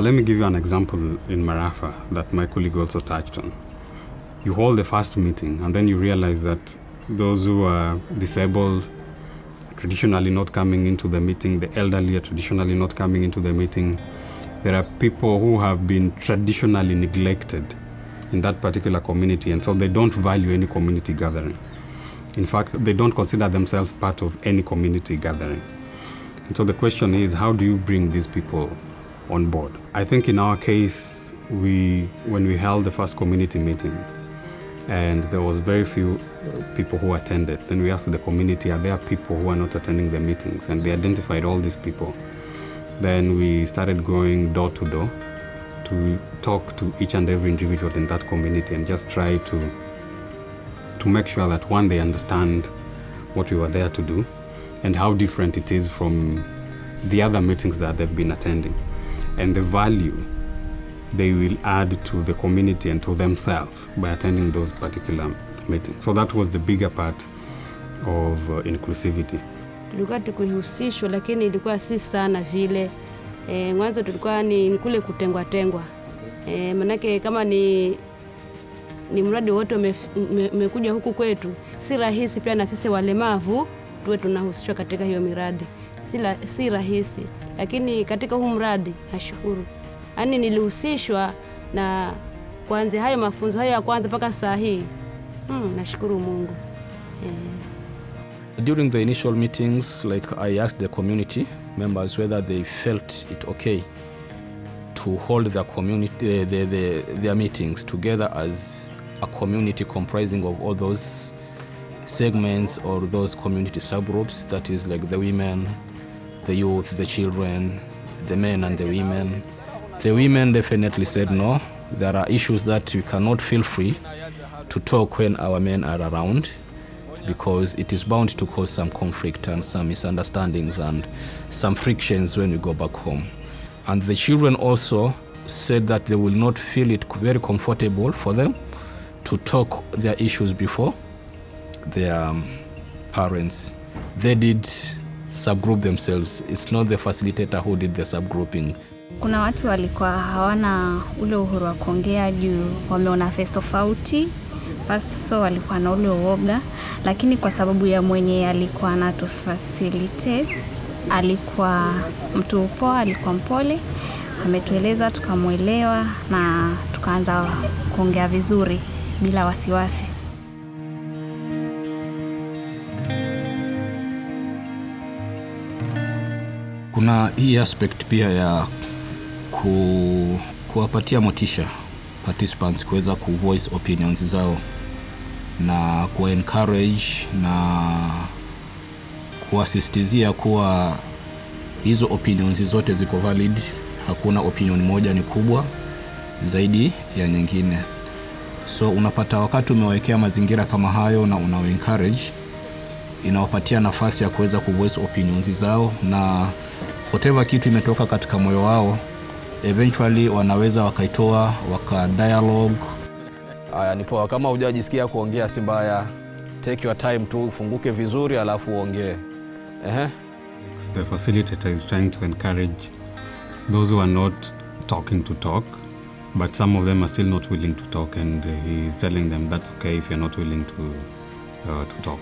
So let me give you an example in Marafa that my colleague also touched on. You hold the first meeting and then you realize that those who are disabled, traditionally not coming into the meeting, the elderly are traditionally not coming into the meeting. There are people who have been traditionally neglected in that particular community, and so they don't value any community gathering. In fact, they don't consider themselves part of any community gathering. And so the question is, how do you bring these people on board? I think in our case, when we held the first community meeting, and there was very few people who attended, then we asked the community, are there people who are not attending the meetings? And they identified all these people. Then we started going door to door to talk to each and every individual in that community and just try to make sure that, one, they understand what we were there to do and how different it is from the other meetings that they've been attending, and the value they will add to the community and to themselves by attending those particular meetings. So that was the bigger part of inclusivity. Tulikuwa tukihusishwa, lakini ilikuwa si sana vile. Mwanzo tulikuwa ni kule kutengwa. Manake kama ni mradi wote umekuja huku kwetu, si rahisi pia na sisi walemavu tuwe tunahusishwa katika hiyo miradi. Si rahisi, lakini katika huu mradi nashukuru. Yaani nilihusishwa na kuanzia hayo mafunzo hayo ya kwanza mpaka saa hii. Nashukuru Mungu. During the initial meetings, like I asked the community members whether they felt it okay to hold the community their meetings together as a community comprising of all those segments or those community subgroups, that is like the women, the youth, the children, the men and the women. The women definitely said no. There are issues that we cannot feel free to talk when our men are around, because it is bound to cause some conflict and some misunderstandings and some frictions when we go back home. And the children also said that they will not feel it very comfortable for them to talk their issues before their parents. They did subgroup themselves. It's not the facilitator who did the subgrouping. Kuna watu walikuwa hawana ule uhuru wa kuongea juu wameona face tofauti. First so walikuwa na ule uoga, lakini kwa sababu ya mwenye alikuwa anatufacilitate, alikuwa mtu poa, alikuwa mpole, ametueleza tukamuelewa na tukaanza kuongea vizuri bila wasiwasi. Kuna hii aspect pia ya kuwapatia motisha participants kuweza kuvoice opinions zao na encourage na kuasistizia kuwa hizo opinions zote ziko valid. Hakuna opinion moja ni kubwa zaidi ya nyingine. So unapata wakati umewekea mazingira kama hayo na una encourage, inawapatia nafasi ya kuweza kuvoice opinions zao, na whatever kitu imetoka katika moyo wao eventually wanaweza wakaitoa dialogue. Ni poa kama hujajisikia kuongea si mbaya. Take your time tu, ufunguke vizuri alafu uongee. The facilitator is trying to encourage those who are not talking to talk, but some of them are still not willing to talk, and he is telling them that's okay if you're not willing to talk.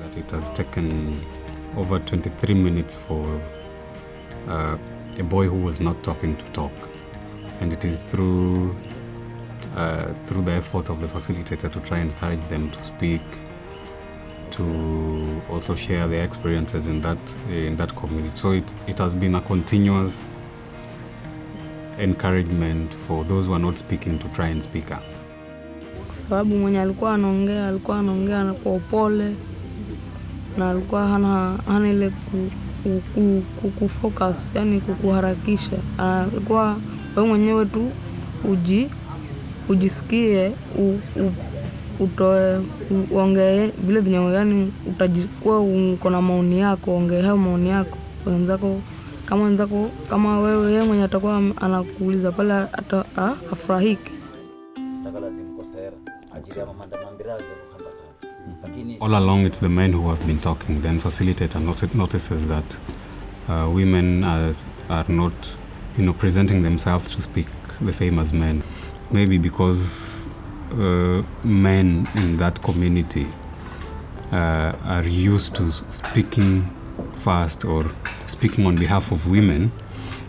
That it has taken over 23 minutes for a boy who was not talking to talk, and it is through the effort of the facilitator to try and encourage them to speak, to also share their experiences in that community. So it has been a continuous encouragement for those who are not speaking to try and speak up. Sababu mwenye alikuwa anaongea na kwa upole, na alikuwa hana ile kufocus, yani kukuharakisha. Alikuwa wewe mwenyewe tu ujisikie utoe uongee vile vinyo, yani utajikuwa uko na maoni yako, ongea hayo maoni yako wenzako, kama wewe mwenye atakuwa anakuuliza pale afurahike. All along it's the men who have been talking. Then facilitator notices that women are not, presenting themselves to speak the same as men. Maybe because men in that community are used to speaking first or speaking on behalf of women,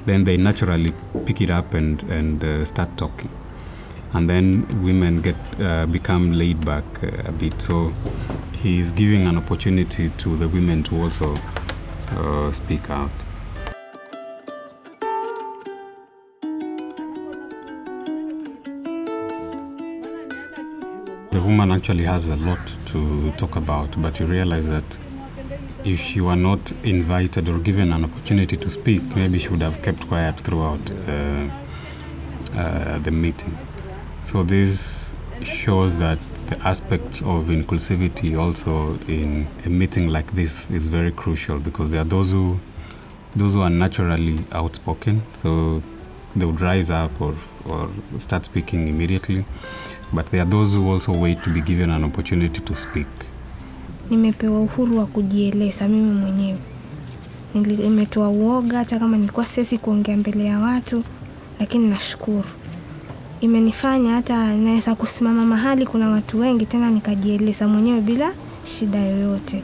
then they naturally pick it up and start talking. And then women become laid back a bit. So he is giving an opportunity to the women to also speak out. The woman actually has a lot to talk about, but you realize that if she were not invited or given an opportunity to speak, maybe she would have kept quiet throughout the meeting. So this shows that the aspect of inclusivity also in a meeting like this is very crucial, because there are those who are naturally outspoken, so they would rise up or start speaking immediately. But there are those who also wait to be given an opportunity to speak. Nimepewa uhuru wa kujieleza mimi mwenyewe. Nimetoa uoga hata kama nilikuwa siwezi kuongea mbele ya watu, lakini nashukuru. Imenifanya hata naweza kusimama mahali kuna watu wengi tena nikajieleza mwenyewe bila shida yoyote.